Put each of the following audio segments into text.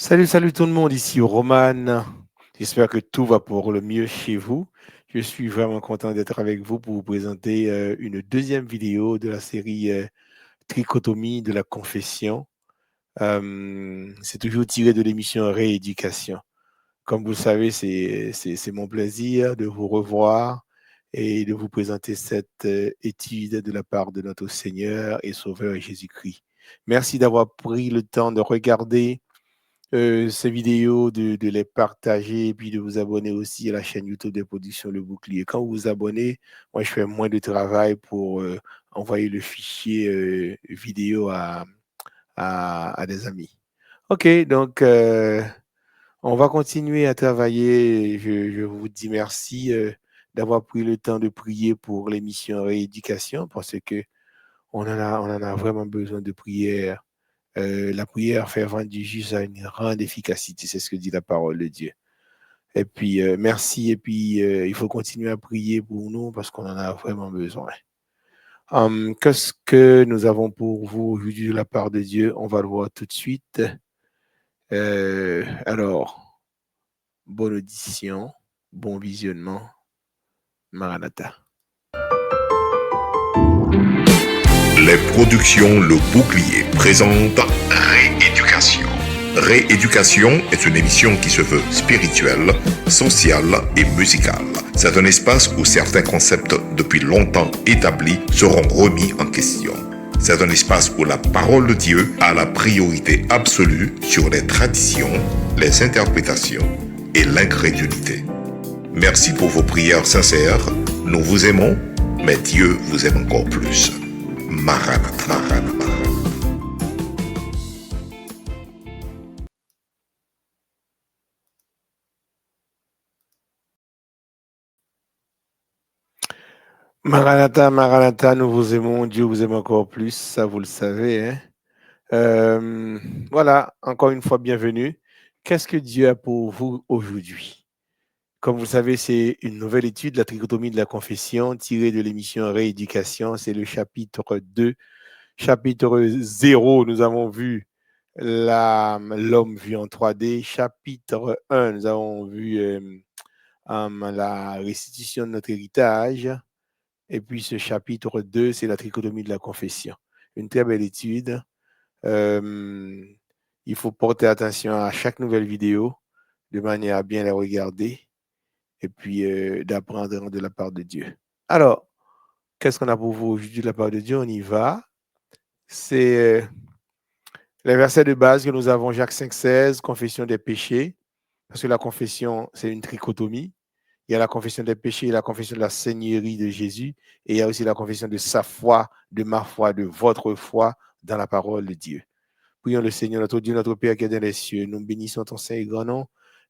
Salut, salut tout le monde, ici Roman. J'espère que tout va pour le mieux chez vous. Je suis vraiment content d'être avec vous pour vous présenter une deuxième vidéo de la série Trichotomie de la confession. C'est toujours tiré de l'émission Rééducation. Comme vous le savez, c'est mon plaisir de vous revoir et de vous présenter cette étude de la part de notre Seigneur et Sauveur Jésus-Christ. Merci d'avoir pris le temps de regarder ces vidéos, de les partager et puis de vous abonner aussi à la chaîne YouTube de Production Le Bouclier. Quand vous vous abonnez, moi, je fais moins de travail pour envoyer le fichier vidéo à des amis. OK, donc on va continuer à travailler. Je vous dis merci d'avoir pris le temps de prier pour l'émission Rééducation parce que on en a vraiment besoin de prière. La prière fervente du juste a une grande efficacité, c'est ce que dit la parole de Dieu. Et puis, merci. Et puis, il faut continuer à prier pour nous parce qu'on en a vraiment besoin. Qu'est-ce que nous avons pour vous aujourd'hui de la part de Dieu? On va le voir tout de suite. Alors, bonne audition, bon visionnement. Maranatha. Les productions Le Bouclier présentent Rééducation. Rééducation est une émission qui se veut spirituelle, sociale et musicale. C'est un espace où certains concepts depuis longtemps établis seront remis en question. C'est un espace où la parole de Dieu a la priorité absolue sur les traditions, les interprétations et l'incrédulité. Merci pour vos prières sincères. Nous vous aimons, mais Dieu vous aime encore plus. Maranatha, Maranatha. Maranatha, Maranatha, nous vous aimons, Dieu vous aime encore plus, ça vous le savez, hein? Voilà, encore une fois, bienvenue. Qu'est-ce que Dieu a pour vous aujourd'hui? Comme vous le savez, c'est une nouvelle étude, la trichotomie de la confession, tirée de l'émission Rééducation. C'est le chapitre 2. Chapitre 0, nous avons vu l'homme vu en 3D. Chapitre 1, nous avons vu la restitution de notre héritage. Et puis ce chapitre 2, c'est la trichotomie de la confession. Une très belle étude. Il faut porter attention à chaque nouvelle vidéo de manière à bien la regarder et puis d'apprendre de la part de Dieu. Alors, qu'est-ce qu'on a pour vous aujourd'hui de la part de Dieu? On y va. C'est les versets de base que nous avons, Jacques 5,16, confession des péchés, parce que la confession, c'est une trichotomie. Il y a la confession des péchés et la confession de la seigneurie de Jésus, et il y a aussi la confession de sa foi, de ma foi, de votre foi dans la parole de Dieu. Prions le Seigneur, notre Dieu, notre Père qui est dans les cieux. Nous bénissons ton Saint et grand nom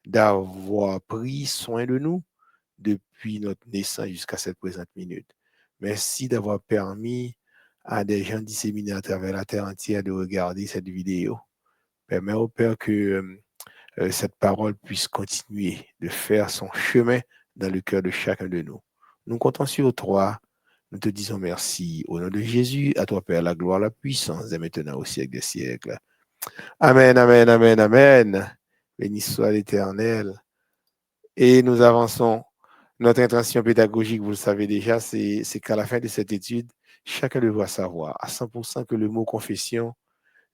d'avoir pris soin de nous depuis notre naissance jusqu'à cette présente minute. Merci d'avoir permis à des gens disséminés à travers la terre entière de regarder cette vidéo. Permets au Père que cette parole puisse continuer de faire son chemin dans le cœur de chacun de nous. Nous comptons sur toi. Nous te disons merci. Au nom de Jésus, à toi, Père, la gloire, la puissance, et maintenant au siècle des siècles. Amen, amen, amen, amen. Béni soit l'Éternel. Et nous avançons. Notre intention pédagogique, vous le savez déjà, c'est qu'à la fin de cette étude, chacun devra savoir à 100% que le mot confession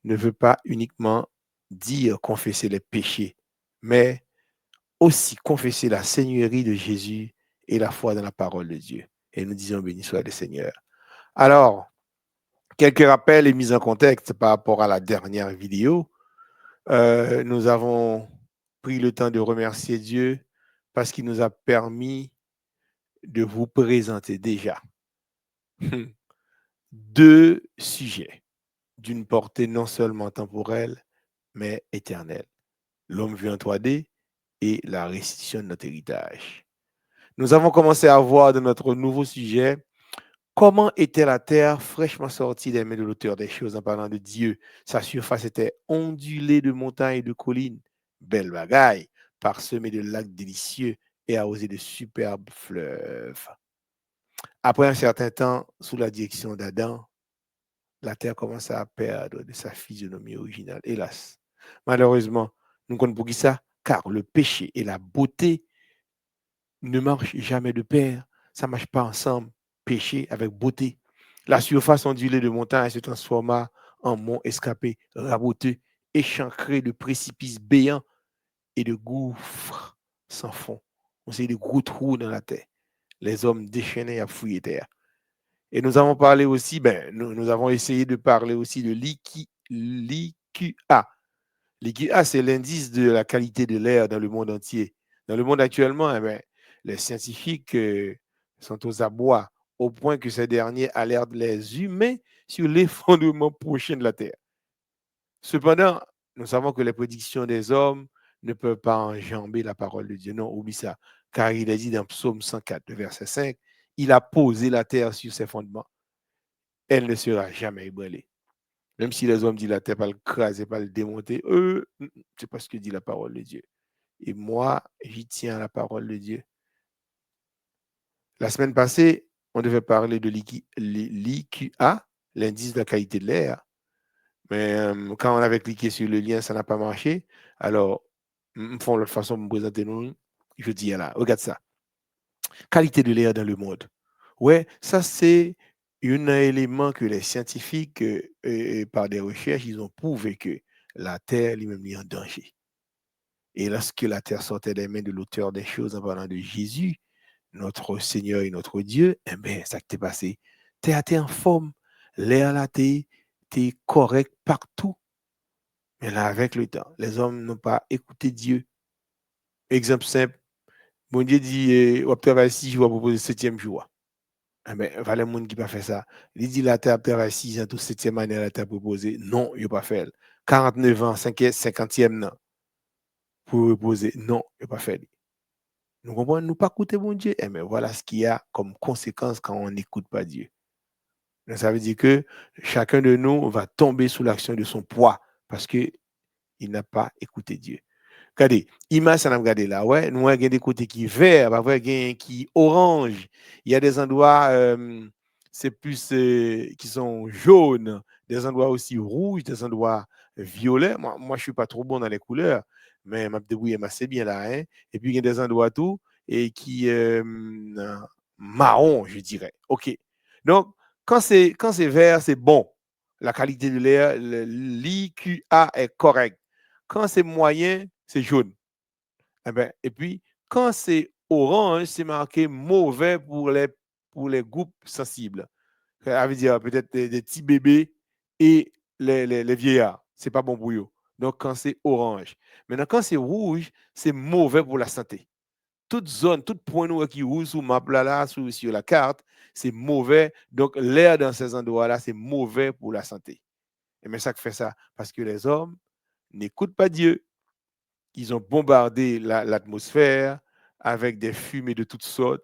ne veut pas uniquement dire confesser les péchés, mais aussi confesser la seigneurie de Jésus et la foi dans la parole de Dieu. Et nous disons béni soit le Seigneur. Alors, quelques rappels et mises en contexte par rapport à la dernière vidéo. Nous avons pris le temps de remercier Dieu parce qu'il nous a permis de vous présenter déjà deux sujets d'une portée non seulement temporelle, mais éternelle. L'homme vu en 3D et la restitution de notre héritage. Nous avons commencé à voir dans notre nouveau sujet comment était la terre fraîchement sortie des mains de l'auteur des choses en parlant de Dieu. Sa surface était ondulée de montagnes et de collines. Belle bagaille, parsemée de lacs délicieux et arrosée de superbes fleuves. Après un certain temps, sous la direction d'Adam, la terre commença à perdre de sa physionomie originale. Hélas, malheureusement, Nous comprenons pour qui ça? Car le péché et la beauté ne marchent jamais de pair. Ça ne marche pas ensemble. Péché avec beauté. La surface ondulée de montagne se transforma en mont escapé, raboteux, échancré de précipices béants et de gouffres sans fond. On sait de gros trous dans la terre. Les hommes déchaînés à fouiller terre. Et nous avons parlé aussi, nous avons essayé de parler aussi de l'IQA. L'IQA, c'est l'indice de la qualité de l'air dans le monde entier. Dans le monde actuellement, les scientifiques sont aux abois au point que ces derniers alertent les humains sur l'effondrement prochain de la Terre. Cependant, nous savons que les prédictions des hommes ne peuvent pas enjamber la parole de Dieu. Non, oublie ça. Car il est dit dans Psaume 104, verset 5, il a posé la terre sur ses fondements. Elle ne sera jamais ébranlée. Même si les hommes disent la terre, pas le craser, pas le démonter, c'est pas ce que dit la parole de Dieu. Et moi, j'y tiens à la parole de Dieu. La semaine passée, on devait parler de l'IQA, l'indice de la qualité de l'air. Mais quand on avait cliqué sur le lien, ça n'a pas marché. Alors, ils font l'autre façon de me présenter nous. Je dis là, regarde ça. Qualité de l'air dans le monde. Ouais, ça c'est un élément que les scientifiques, par des recherches, ils ont prouvé que la Terre lui-même est en danger. Et lorsque la Terre sortait des mains de l'auteur des choses en parlant de Jésus, notre Seigneur et notre Dieu, eh bien, ça qui t'est passé. Terre était en forme. L'air là, t'es correct partout. Mais là, avec le temps, les hommes n'ont pas écouté Dieu. Exemple simple, mon Dieu dit, on travaille 6 jours pour proposer le 7e jour. Eh bien, il y a des gens qui n'ont pas fait ça. Il dit, la terre travaille 6 ans, tout 7e année, la terre proposée. Non, il n'a pas fait. 49 ans, 50e, non, pour reposer. Non, il n'a pas fait. Nous comprenons, nous pas écouter mon Dieu. Eh bien, voilà ce qu'il y a comme conséquence quand on n'écoute pas Dieu. Donc, ça veut dire que chacun de nous va tomber sous l'action de son poids parce qu'il n'a pas écouté Dieu. Regardez, image, ça n'a regardé là, ouais. Nous, avons des côtés qui vert, pas qui orange. Il y a des endroits, c'est plus, qui sont jaunes, des endroits aussi rouges, des endroits violets. Moi, je suis pas trop bon dans les couleurs, mais je me débrouille assez bien là, hein. Et puis, il y a des endroits tout, et qui, marron, je dirais. OK. Donc, quand c'est vert, c'est bon. La qualité de l'air, l'IQA est correct. Quand c'est moyen, c'est jaune. Et puis, quand c'est orange, c'est marqué mauvais pour les groupes sensibles. Ça veut dire peut-être des petits bébés et les vieillards. Ce n'est pas bon pour eux. Donc, quand c'est orange. Maintenant, quand c'est rouge, c'est mauvais pour la santé. Toute zone, tout point noir qui rouge sur map là, sur la carte, c'est mauvais. Donc, l'air dans ces endroits-là, c'est mauvais pour la santé. Et mais ça fait ça parce que les hommes n'écoutent pas Dieu. Ils ont bombardé l'atmosphère avec des fumées de toutes sortes,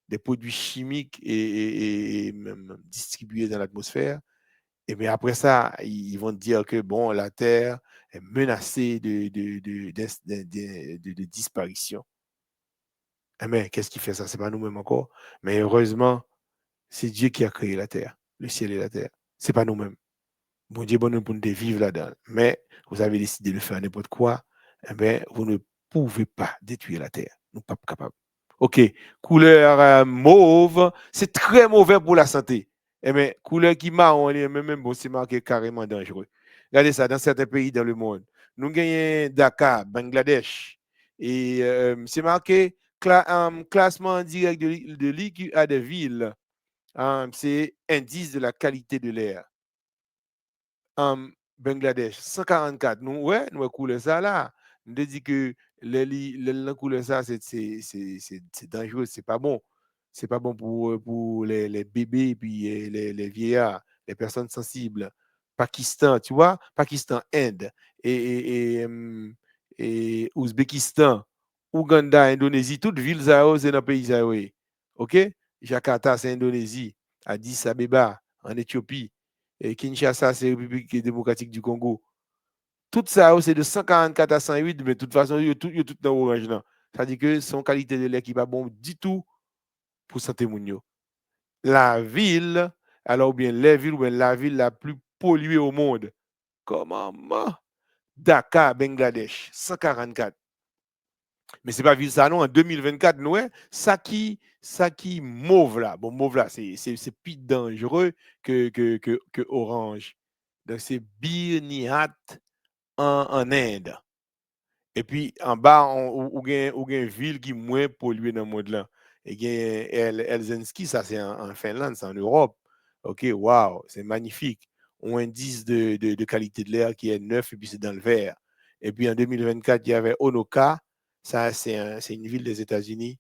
des produits chimiques et même distribués dans l'atmosphère. Et bien après ça, ils vont dire que bon, la Terre est menacée de disparition. Mais qu'est-ce qui fait ça? Ce n'est pas nous-mêmes encore. Mais heureusement, c'est Dieu qui a créé la Terre, le ciel et la Terre. Ce n'est pas nous-mêmes. Bon Dieu, bon nous pour nous vivre là-dedans. Mais vous avez décidé de faire n'importe quoi, vous ne pouvez pas détruire la terre. Nous ne sommes pas capables. OK. Couleur mauve, c'est très mauvais pour la santé. Couleur qui marron, même bon, c'est marqué carrément dangereux. Regardez ça, dans certains pays dans le monde. Nous gagnons Dakar, Bangladesh. Et c'est marqué classement direct de l'IQA des villes. C'est indice de la qualité de l'air. Bangladesh, 144. Nous coulons ça là. Nous dit que les couleurs ça, c'est dangereux, c'est pas bon. C'est pas bon pour les bébés et puis les vieillards, les personnes sensibles. Pakistan, tu vois, Pakistan, Inde et Ouzbékistan, Ouganda, Indonésie, toutes villes ça c'est dans le pays ça. OK? Jakarta, c'est Indonésie. Addis Abeba, en Éthiopie. Et Kinshasa, c'est République démocratique du Congo. Tout ça, c'est de 144 à 108, mais de toute façon, il y a tout dans l'orange. Ça dit que son qualité de l'air qui n'est pas bon du tout pour santé mounio. La ville, alors bien les villes, ou bien la ville la plus polluée au monde. Comment? Dhaka, Bangladesh, 144. Mais c'est pas ville ça non, en 2024, nous, ça qui mauve là. Bon, mauve là, c'est plus dangereux que orange. Donc c'est Birnihat en Inde. Et puis en bas, on a une ville qui est moins polluée dans le monde là. Et Helsinki, ça c'est en Finlande, c'est en Europe. Ok, waouh, c'est magnifique. On a un indice de qualité de l'air qui est 9 et puis c'est dans le vert. Et puis en 2024, il y avait Onoka, ça c'est une ville des États-Unis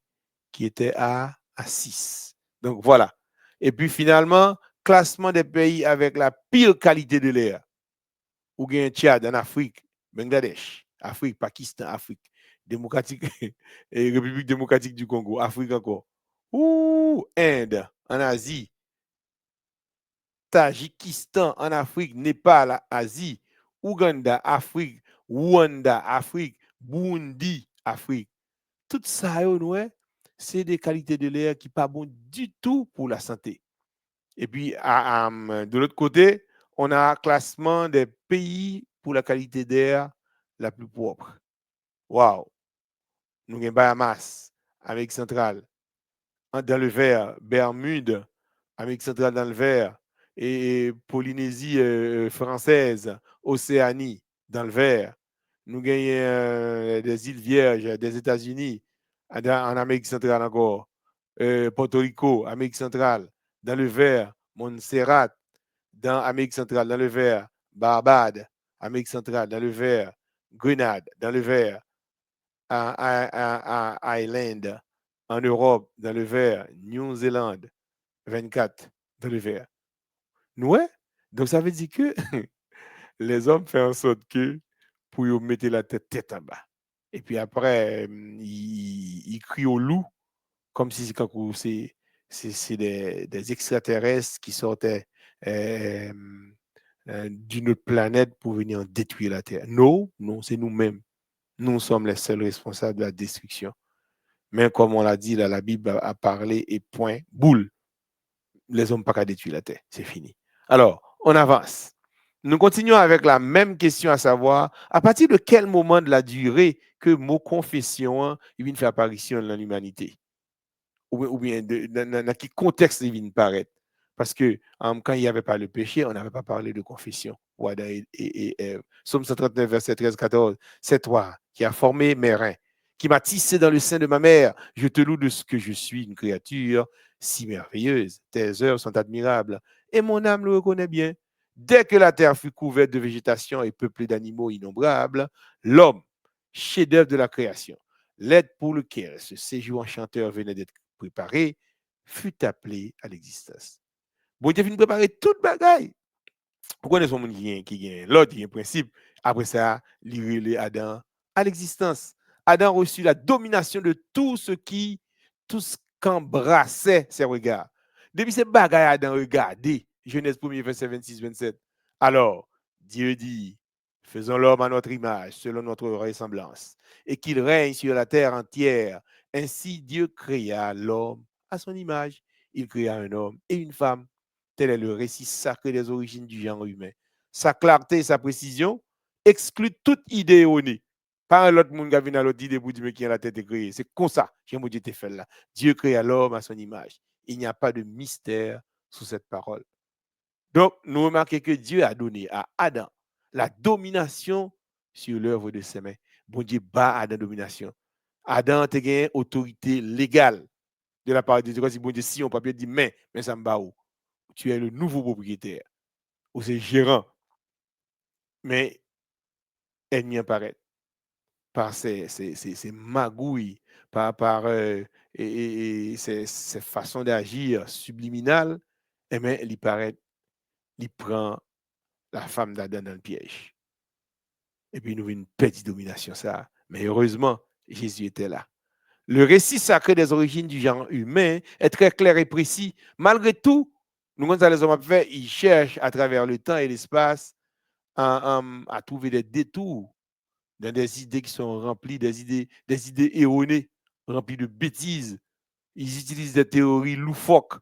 qui était à 6. Donc voilà. Et puis finalement, classement des pays avec la pire qualité de l'air. Ou bien Tchad en Afrique, Bangladesh, Afrique, Pakistan, Afrique, démocratique, et République démocratique du Congo, Afrique encore. Ou Inde en Asie, Tadjikistan en Afrique, Népal, Asie, Ouganda, Afrique, Rwanda, Afrique, Burundi, Afrique. Tout ça, c'est des qualités de l'air qui ne sont pas bonnes du tout pour la santé. Et puis, de l'autre côté, on a un classement des pays pour la qualité d'air la plus propre. Waouh! Nous avons Bahamas, Amérique centrale, dans le vert, Bermude, Amérique centrale dans le vert, et Polynésie française, Océanie dans le vert. Nous avons des îles Vierges des États-Unis, en Amérique centrale encore, Porto Rico, Amérique centrale, dans le vert, Montserrat, dans Amérique centrale, dans le vert, Barbade, Amérique centrale, dans le vert, Grenade, dans le vert, Island, en Europe, dans le vert, New Zealand, 24, dans le vert. Ouais? Donc ça veut dire que les hommes font en sorte que pour y mettre la tête en bas. Et puis après, ils crient au loup, comme si c'est des extraterrestres qui sortaient euh, d'une autre planète pour venir détruire la Terre. Non, non, c'est nous-mêmes. Nous sommes les seuls responsables de la destruction. Mais comme on l'a dit, là, la Bible a parlé et point, boule. Les hommes pas qu'à détruire la Terre. C'est fini. Alors, on avance. Nous continuons avec la même question, à savoir, à partir de quel moment de la durée que le mot confession il vient faire apparition dans l'humanité? Ou bien dans quel contexte il vient paraître? Parce que quand il n'y avait pas le péché, on n'avait pas parlé de confession. Somme 139, verset 13-14. C'est toi qui as formé mes reins, qui m'as tissé dans le sein de ma mère. Je te loue de ce que je suis une créature si merveilleuse. Tes œuvres sont admirables et mon âme le reconnaît bien. Dès que la terre fut couverte de végétation et peuplée d'animaux innombrables, l'homme, chef-d'œuvre de la création, l'aide pour lequel ce séjour enchanteur venait d'être préparé, fut appelé à l'existence. Bon Dieu vient préparer toute bagaille. Vous connaissez son monde qui gagne l'autre, qui a un principe. Après ça, il Adam à l'existence. Adam reçut la domination de tout ce qu'embrassait ses regards. Depuis ces bagailles, Adam regardait. Genèse 1er, verset 26-27. Alors, Dieu dit, faisons l'homme à notre image, selon notre ressemblance, et qu'il règne sur la terre entière. Ainsi, Dieu créa l'homme à son image. Il créa un homme et une femme. Tel est le récit sacré des origines du genre humain. Sa clarté et sa précision excluent toute idée erronée. Pas un autre monde qui vient à l'autre idée pour dire qui a la tête créée. C'est comme ça que Dieu t'a fait là. Dieu créa l'homme à son image. Il n'y a pas de mystère sous cette parole. Donc, nous remarquons que Dieu a donné à Adam la domination sur l'œuvre de ses mains. Bon Dieu bat Adam domination. Adam a une autorité légale de la part de Dieu. Bon Dieu, si on peut dire mais ça me bat où? Tu es le nouveau propriétaire ou c'est gérant. Mais ennemi apparaît par ces magouilles, par ces façons d'agir subliminales, et bien, il paraît, il prend la femme d'Adam dans le piège. Et puis, nous avons une petite domination, ça. Mais heureusement, Jésus était là. Le récit sacré des origines du genre humain est très clair et précis. Malgré tout, nous, quand les hommes fait, ils cherchent à travers le temps et l'espace à trouver des détours dans des idées qui sont remplies, des idées erronées, remplies de bêtises. Ils utilisent des théories loufoques,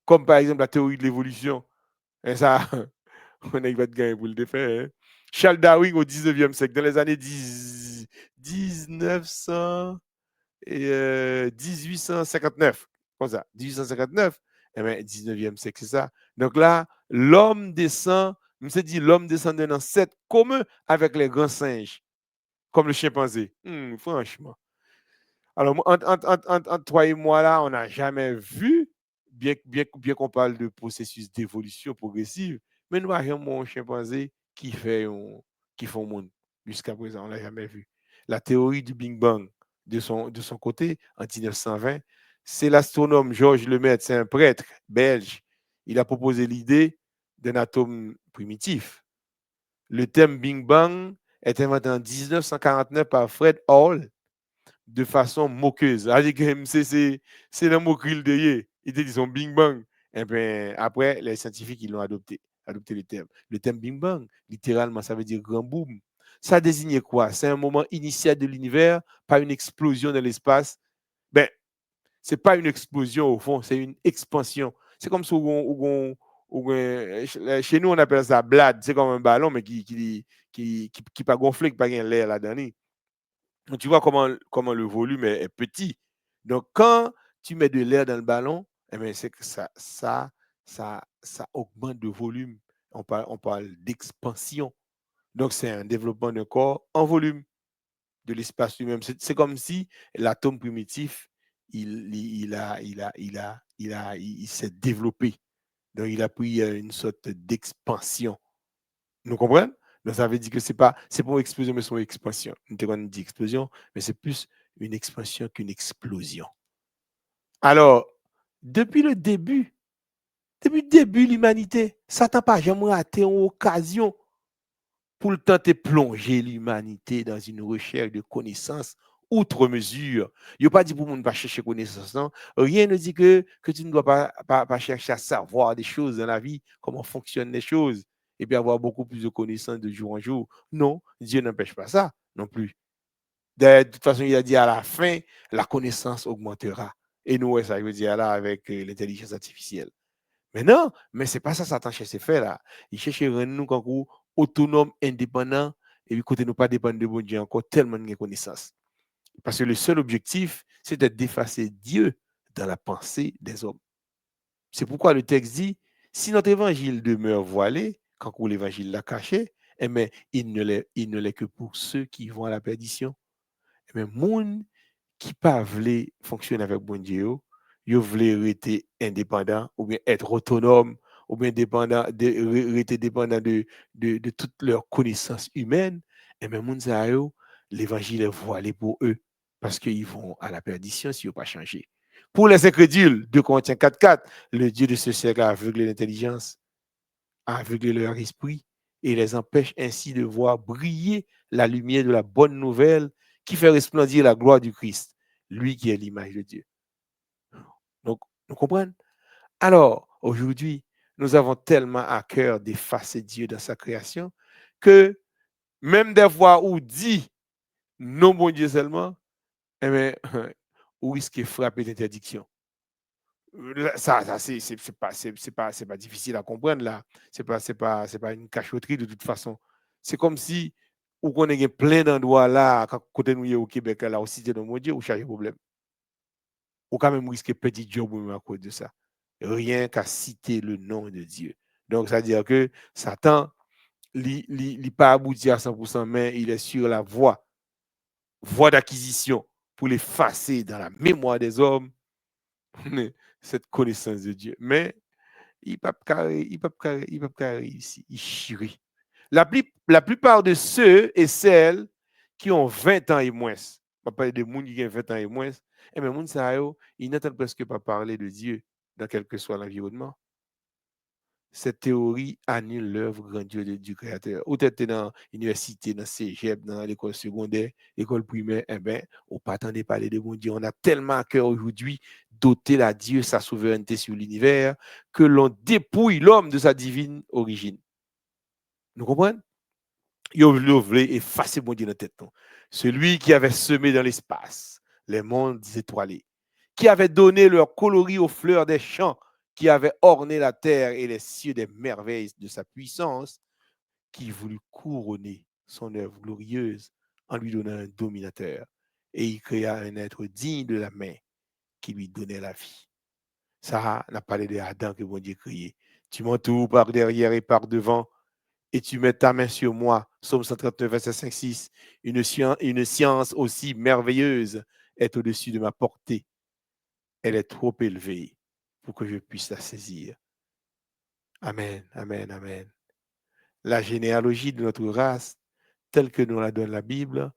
comme par exemple la théorie de l'évolution. Et ça, on n'a pas de gain pour le défaire. Hein? Charles Darwin au 19e siècle, dans les années 1900 et 1859, comme ça, 1859, eh bien, 19e siècle, c'est ça. Donc là, l'homme descend, je me suis dit, l'homme descend d'un ancêtre commun avec les grands singes, comme le chimpanzé. Franchement. Alors, entre toi et moi, là, on n'a jamais vu, bien qu'on parle de processus d'évolution progressive, mais nous avons un chimpanzé qui fait un monde. Jusqu'à présent, on ne l'a jamais vu. La théorie du Big Bang, de son côté, en 1920, c'est l'astronome Georges Lemaître, c'est un prêtre belge. Il a proposé l'idée d'un atome primitif. Le thème Big Bang est inventé en 1949 par Fred Hall de façon moqueuse. C'est la moquerie de ils te disent son Bing Bang. Et bien, après, les scientifiques, ils l'ont adopté le terme. Le terme Bing Bang, littéralement, ça veut dire grand boom. Ça désigne quoi? C'est un moment initial de l'univers, pas une explosion dans l'espace. Ben, c'est pas une explosion au fond, c'est une expansion. C'est comme si chez nous, on appelle ça blad. C'est comme un ballon, mais qui pas gonflé, qui pas l'air là-dedans. Donc, tu vois comment le volume est petit. Donc, quand tu mets de l'air dans le ballon, eh bien, c'est que ça augmente de volume. On parle d'expansion. Donc, c'est un développement d'un corps en volume de l'espace lui-même. C'est comme si l'atome primitif, il s'est développé. Donc, il a pris une sorte d'expansion. Nous comprenons? Donc, ça veut dire que c'est pas une explosion, mais c'est une expansion. On dit explosion, mais c'est plus une expansion qu'une explosion. Alors, depuis le début de l'humanité, Satan n'a pas jamais raté une occasion pour le tenter de plonger l'humanité dans une recherche de connaissances outre mesure. Il n'y a pas dit pour le monde pas chercher connaissance, non? Rien ne dit que tu ne dois pas chercher à savoir des choses dans la vie, comment fonctionnent les choses, et puis avoir beaucoup plus de connaissances de jour en jour. Non, Dieu n'empêche pas ça non plus. De toute façon, il a dit à la fin, la connaissance augmentera. Et nous, ça veut dire là avec l'intelligence artificielle. Mais non, mais c'est pas ça Satan cherche à faire là. Il cherche à rendre nous comme autonomes, indépendants, et puis côté nous pas dépendre de bon Dieu encore tellement de connaissances. Parce que le seul objectif, c'est d'effacer Dieu dans la pensée des hommes. C'est pourquoi le texte dit, si notre évangile demeure voilé, quand l'évangile l'a caché, eh bien, il ne l'est que pour ceux qui vont à la perdition. Eh bien, monde qui pas voulait fonctionner avec bon Dieu, ils voulaient rester indépendants ou bien être autonomes ou bien rester dépendants de toutes leurs connaissances humaines. Et même monde ça l'évangile est voilé pour eux parce qu'ils vont à la perdition s'ils n'ont pas changé. Pour les incrédules, 2 Corinthiens 4:4, le Dieu de ce siècle a aveuglé l'intelligence, a aveuglé leur esprit et les empêche ainsi de voir briller la lumière de la bonne nouvelle qui fait resplendir la gloire du Christ, lui qui est l'image de Dieu. Donc, nous comprenons? Alors, aujourd'hui, nous avons tellement à cœur d'effacer Dieu dans sa création que même des fois où dit non bon Dieu seulement, eh bien, ou risque frapper d'interdiction. Ça c'est pas difficile à comprendre là. C'est pas une cachotterie de toute façon. C'est comme si on connaît plein d'endroits là, quand côté nous au Québec là, aussi de mon Dieu, ou chaque problème. Ou quand même risquer petit job à cause de ça. Rien qu'à citer le nom de Dieu. Donc, ça veut dire que Satan, il pas abouti à 100%, mais il est sur la voie d'acquisition pour l'effacer dans la mémoire des hommes, cette connaissance de Dieu. Mais il ne peut pas réussir. Il chie. La plupart de ceux et celles qui ont 20 ans et moins, on va parler de gens qui ont 20 ans et moins, et même ils n'entendent presque pas parler de Dieu dans quel que soit l'environnement. Cette théorie annule l'œuvre grandiose du Créateur. Ou tu es dans l'université, dans le cégep, dans l'école secondaire, l'école primaire, eh bien, on ne pas attendre parler de bon Dieu. On a tellement à cœur aujourd'hui d'ôter la Dieu, sa souveraineté sur l'univers, que l'on dépouille l'homme de sa divine origine. Nous comprenons? Il voulait effacer bon Dieu dans la tête. Celui qui avait semé dans l'espace les mondes étoilés, qui avait donné leur coloris aux fleurs des champs, qui avait orné la terre et les cieux des merveilles de sa puissance, qui voulut couronner son œuvre glorieuse en lui donnant un dominateur. Et il créa un être digne de la main qui lui donnait la vie. Ça, on a parlé de Adam que bon Dieu créé. Tu m'entoures par derrière et par devant, et tu mets ta main sur moi. Psaume 139, verset 5-6. Une science aussi merveilleuse est au-dessus de ma portée. Elle est trop élevée pour que je puisse la saisir. Amen, amen, amen. La généalogie de notre race, telle que nous la donne la Bible,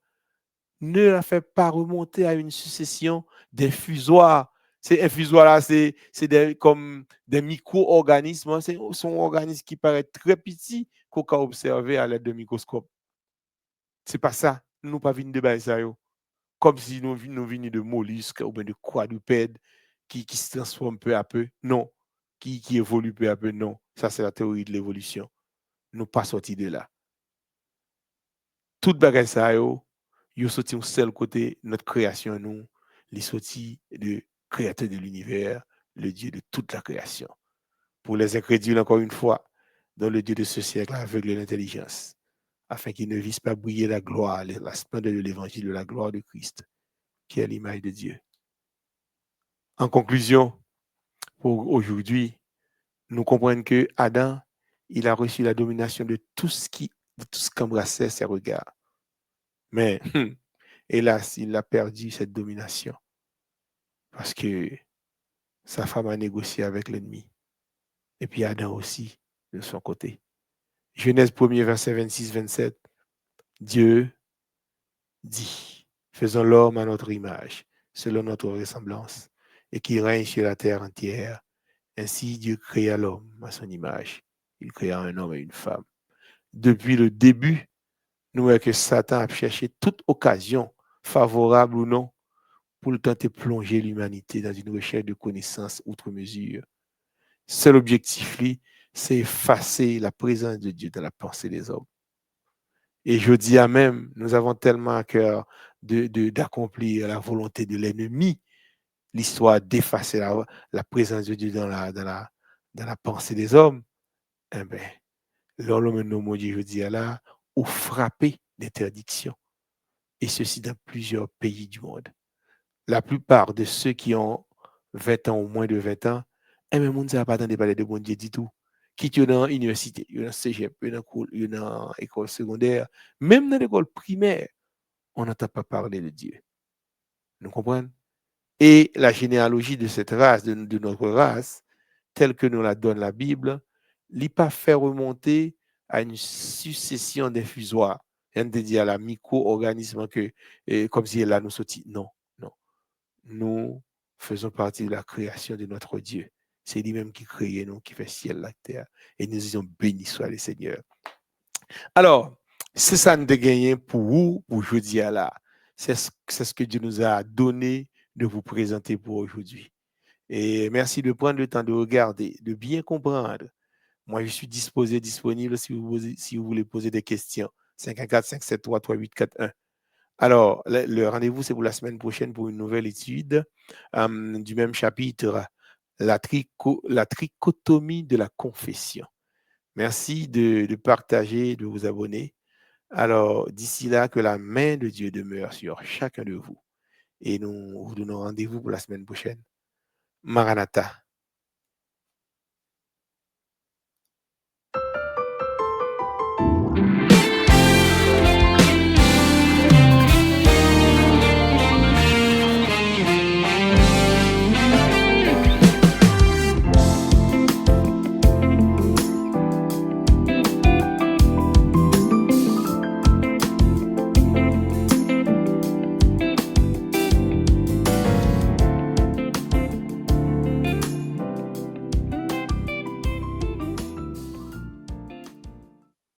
ne la fait pas remonter à une succession d'infusoires. Ces infusoires-là, comme des micro-organismes. Hein. Ce sont organismes qui paraissent très petits qu'on peut observer à l'aide de microscope. C'est pas ça. Nous ne pas venir de ça. Comme si nous venions de mollusques ou bien de quadrupèdes qui se transforment peu à peu. Non. Qui évoluent peu à peu. Non. Ça, c'est la théorie de l'évolution. Nous pas sortis de là. Tout bagage ça, yo sorti un seul côté, notre création, nous, les sortis de créateur de l'univers, le Dieu de toute la création. Pour les incrédules, encore une fois, dans le Dieu de ce siècle aveugle l'intelligence, afin qu'ils ne visent pas briller la gloire, la splendeur de l'évangile, de la gloire de Christ, qui est l'image de Dieu. En conclusion, pour aujourd'hui, nous comprenons que Adam, il a reçu la domination de tout ce qu'embrassait ses regards. Mais, hélas, il a perdu cette domination parce que sa femme a négocié avec l'ennemi. Et puis Adam aussi, de son côté. Genèse 1er, verset 26-27. Dieu dit, faisons l'homme à notre image, selon notre ressemblance, et qui règne sur la terre entière. Ainsi, Dieu créa l'homme à son image. Il créa un homme et une femme. Depuis le début, nous voyons que Satan a cherché toute occasion, favorable ou non, pour le tenter de plonger l'humanité dans une recherche de connaissances outre mesure. Seul objectif, c'est effacer la présence de Dieu dans la pensée des hommes. Et je dis à même, nous avons tellement à cœur d'accomplir la volonté de l'ennemi, l'histoire d'effacer la présence de Dieu dans la pensée des hommes. Eh bien, l'homme nous dit, je dis à là, ou frappé d'interdiction. Et ceci dans plusieurs pays du monde. La plupart de ceux qui ont 20 ans ou moins de 20 ans, et même on ne sait pas attendre de parler de bon Dieu du tout. Qui est dans l'université, il y a dans cégep, il y a dans l'école secondaire, même dans l'école primaire, on n'entend pas parler de Dieu. Nous comprenons? Et la généalogie de cette race, de notre race, telle que nous la donne la Bible, n'est pas fait remonter à une succession d'infusoires. On te dit à la micro-organisme comme si elle a nous sorti. Non, non. Nous faisons partie de la création de notre Dieu. C'est lui-même qui crée nous, qui fait ciel, la terre. Et nous disons, béni soit le Seigneur. Alors, c'est ça nous de gagner pour vous, pour aujourd'hui à là. C'est ce que Dieu nous a donné de vous présenter pour aujourd'hui. Et merci de prendre le temps de regarder, de bien comprendre. Moi, je suis disponible si vous voulez poser des questions. 514-573-3841. Alors, le rendez-vous, c'est pour la semaine prochaine pour une nouvelle étude du même chapitre, la trichotomie de la confession. Merci de partager, de vous abonner. Alors, d'ici là, que la main de Dieu demeure sur chacun de vous. Et nous vous donnons rendez-vous pour la semaine prochaine. Maranatha.